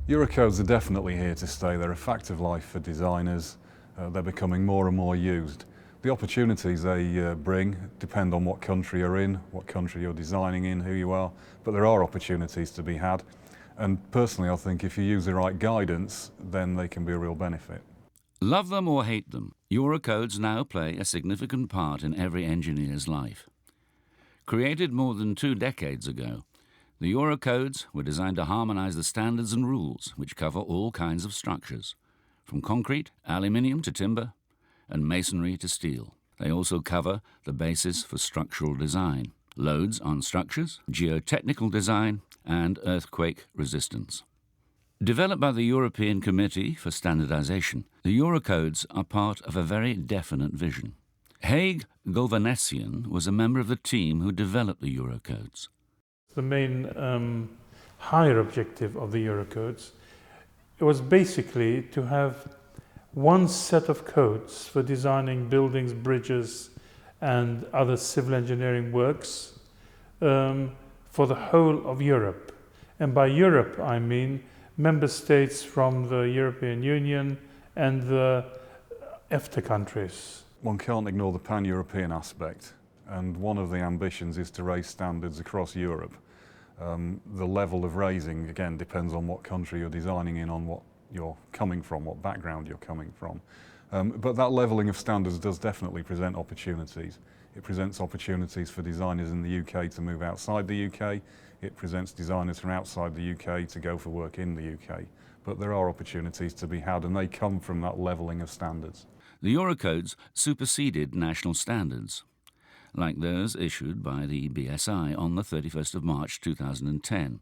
Eurocodes are definitely here to stay. They're a fact of life for designers. They're becoming more and more used. The opportunities they bring depend on what country you're in, what country you're designing in, who you are, but there are opportunities to be had. And personally, I think if you use the right guidance, then they can be a real benefit. Love them or hate them, Eurocodes now play a significant part in every engineer's life. Created more than 2 decades ago, the Eurocodes were designed to harmonise the standards and rules which cover all kinds of structures, from concrete, aluminium to timber, and masonry to steel. They also cover the basis for structural design, loads on structures, geotechnical design, and earthquake resistance. Developed by the European Committee for Standardization, the Eurocodes are part of a very definite vision. Haig Govanessian was a member of the team who developed the Eurocodes. The main higher objective of the Eurocodes was basically to have one set of codes for designing buildings, bridges and other civil engineering works for the whole of Europe. And by Europe I mean member states from the European Union and the EFTA countries. One can't ignore the pan-European aspect, and one of the ambitions is to raise standards across Europe. The level of raising, again, depends on what country you're designing in, on what you're coming from, what background you're coming from. But that levelling of standards does definitely present opportunities. It presents opportunities for designers in the UK to move outside the UK. It presents designers from outside the UK to go for work in the UK. But there are opportunities to be had, and they come from that levelling of standards. The Eurocodes superseded national standards, like those issued by the BSI on the 31st of March 2010.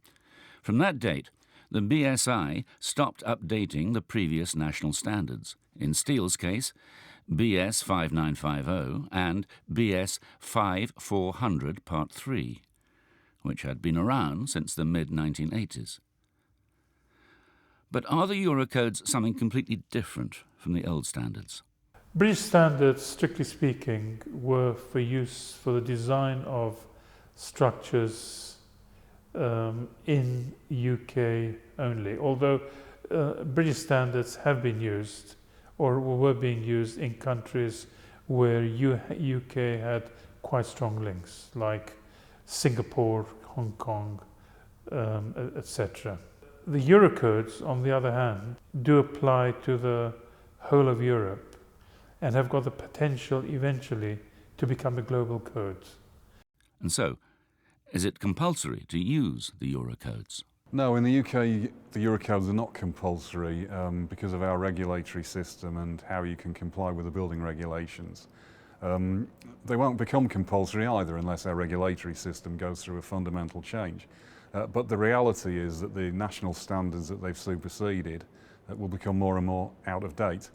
From that date, the BSI stopped updating the previous national standards. In steel's case, BS 5950 and BS 5400 Part 3, which had been around since the mid-1980s. But are the Eurocodes something completely different from the old standards? British standards, strictly speaking, were for use for the design of structures in UK only, although British standards have been used or were being used in countries where UK had quite strong links, like Singapore, Hong Kong, etc. The Eurocodes, on the other hand, do apply to the whole of Europe and have got the potential eventually to become a global code. And so, is it compulsory to use the Eurocodes? No, in the UK, the Eurocodes are not compulsory because of our regulatory system and how you can comply with the building regulations. They won't become compulsory either unless our regulatory system goes through a fundamental change. But the reality is that the national standards that they've superseded will become more and more out of date.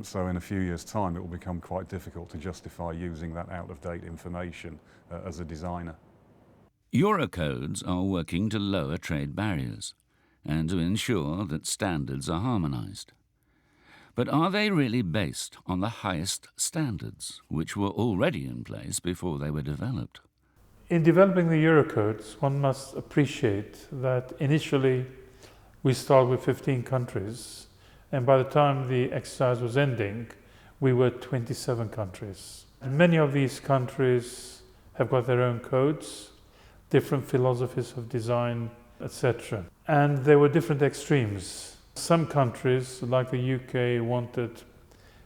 So in a few years' time, it will become quite difficult to justify using that out-of-date information as a designer. Eurocodes are working to lower trade barriers and to ensure that standards are harmonised. But are they really based on the highest standards, which were already in place before they were developed? In developing the Eurocodes, one must appreciate that initially we start with 15 countries, and by the time the exercise was ending, we were 27 countries. Many of these countries have got their own codes, different philosophies of design, etc. And there were different extremes. Some countries, like the UK, wanted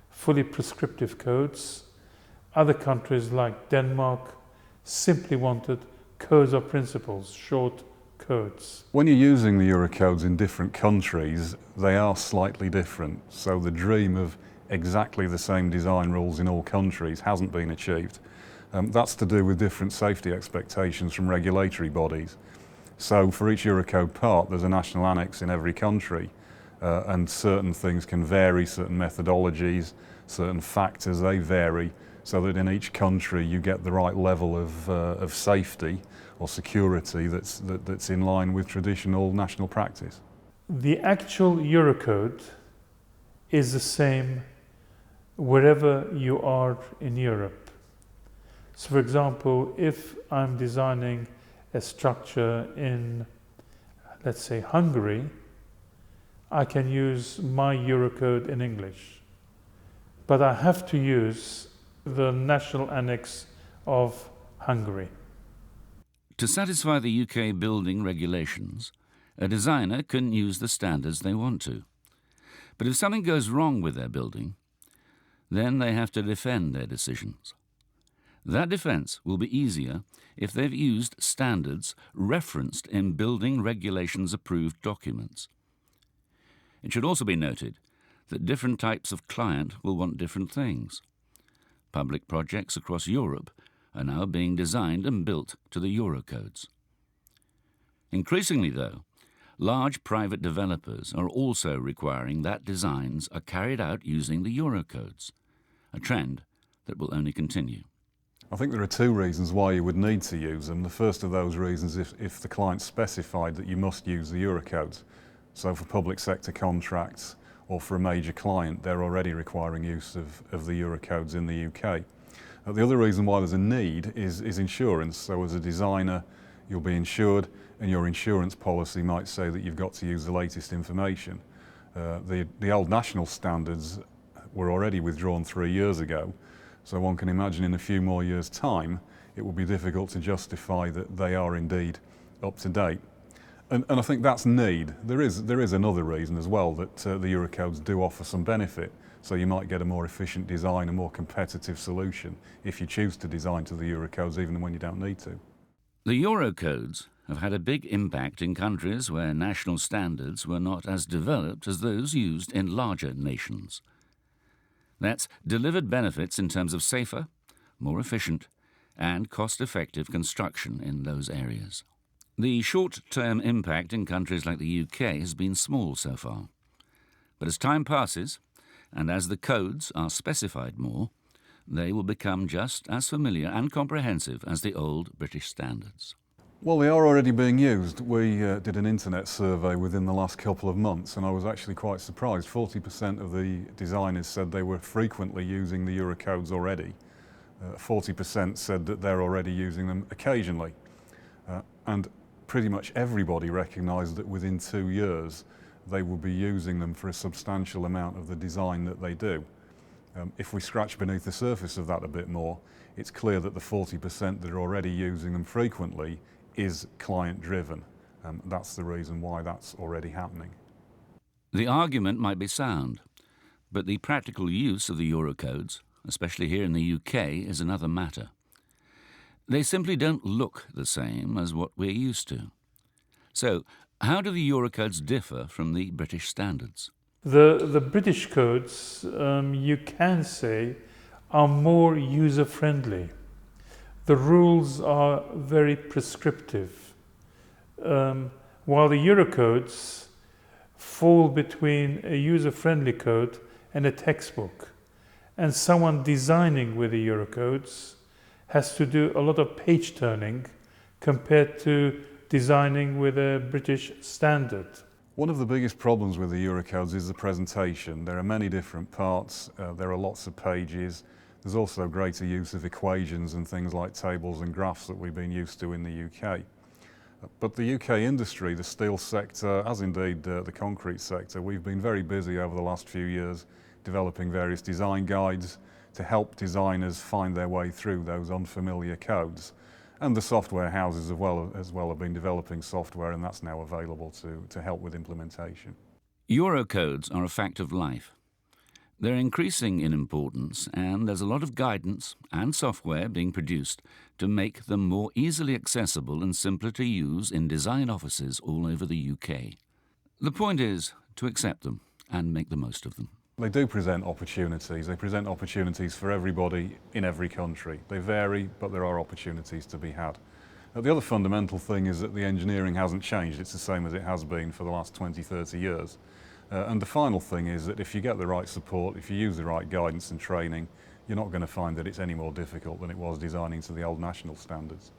fully prescriptive codes. Other countries, like Denmark, simply wanted codes of principles, short codes. When you're using the Eurocodes in different countries, they are slightly different. So the dream of exactly the same design rules in all countries hasn't been achieved. That's to do with different safety expectations from regulatory bodies. So for each Eurocode part, there's a national annex in every country, and certain things can vary, certain methodologies, certain factors, they vary, so that in each country you get the right level of safety or security that's in line with traditional national practice. The actual Eurocode is the same wherever you are in Europe. So for example, if I'm designing a structure in, let's say, Hungary, I can use my Eurocode in English, but I have to use the national annex of Hungary. To satisfy the UK building regulations, a designer can use the standards they want to. But if something goes wrong with their building, then they have to defend their decisions. That defence will be easier if they've used standards referenced in building regulations approved documents. It should also be noted that different types of client will want different things. Public projects across Europe are now being designed and built to the Eurocodes. Increasingly, though, large private developers are also requiring that designs are carried out using the Eurocodes, a trend that will only continue. I think there are two reasons why you would need to use them. The first of those reasons if the client specified that you must use the Eurocodes. So for public sector contracts or for a major client, they're already requiring use of the Eurocodes in the UK. The other reason why there's a need is insurance. So as a designer, you'll be insured, and your insurance policy might say that you've got to use the latest information. The old national standards were already withdrawn 3 years ago, so one can imagine in a few more years' time it will be difficult to justify that they are indeed up to date. And I think that's need. There is another reason as well, that the Eurocodes do offer some benefit. So you might get a more efficient design, a more competitive solution if you choose to design to the Eurocodes even when you don't need to. The Eurocodes have had a big impact in countries where national standards were not as developed as those used in larger nations. That's delivered benefits in terms of safer, more efficient, and cost-effective construction in those areas. The short-term impact in countries like the UK has been small so far. But as time passes, and as the codes are specified more, they will become just as familiar and comprehensive as the old British standards. Well, they are already being used. We did an internet survey within the last couple of months, and I was actually quite surprised. 40% of the designers said they were frequently using the Eurocodes already. 40% said that they're already using them occasionally. And pretty much everybody recognised that within 2 years they will be using them for a substantial amount of the design that they do. If we scratch beneath the surface of that a bit more, it's clear that the 40% that are already using them frequently is client-driven. That's the reason why that's already happening. The argument might be sound, but the practical use of the Eurocodes, especially here in the UK, is another matter. They simply don't look the same as what we're used to. So, how do the Eurocodes differ from the British standards? The British codes, you can say, are more user-friendly. The rules are very prescriptive, while the Eurocodes fall between a user-friendly code and a textbook. And someone designing with the Eurocodes has to do a lot of page turning compared to designing with a British standard. One of the biggest problems with the Eurocodes is the presentation. There are many different parts, there are lots of pages. There's also greater use of equations and things like tables and graphs that we've been used to in the UK. But the UK industry, the steel sector, as indeed the concrete sector, we've been very busy over the last few years developing various design guides to help designers find their way through those unfamiliar codes. And the software houses as well have been developing software, and that's now available to help with implementation. Eurocodes are a fact of life. They're increasing in importance, and there's a lot of guidance and software being produced to make them more easily accessible and simpler to use in design offices all over the UK. The point is to accept them and make the most of them. They do present opportunities. They present opportunities for everybody in every country. They vary, but there are opportunities to be had. The other fundamental thing is that the engineering hasn't changed. It's the same as it has been for the last 20, 30 years. And the final thing is that if you get the right support, if you use the right guidance and training, you're not going to find that it's any more difficult than it was designing to the old national standards.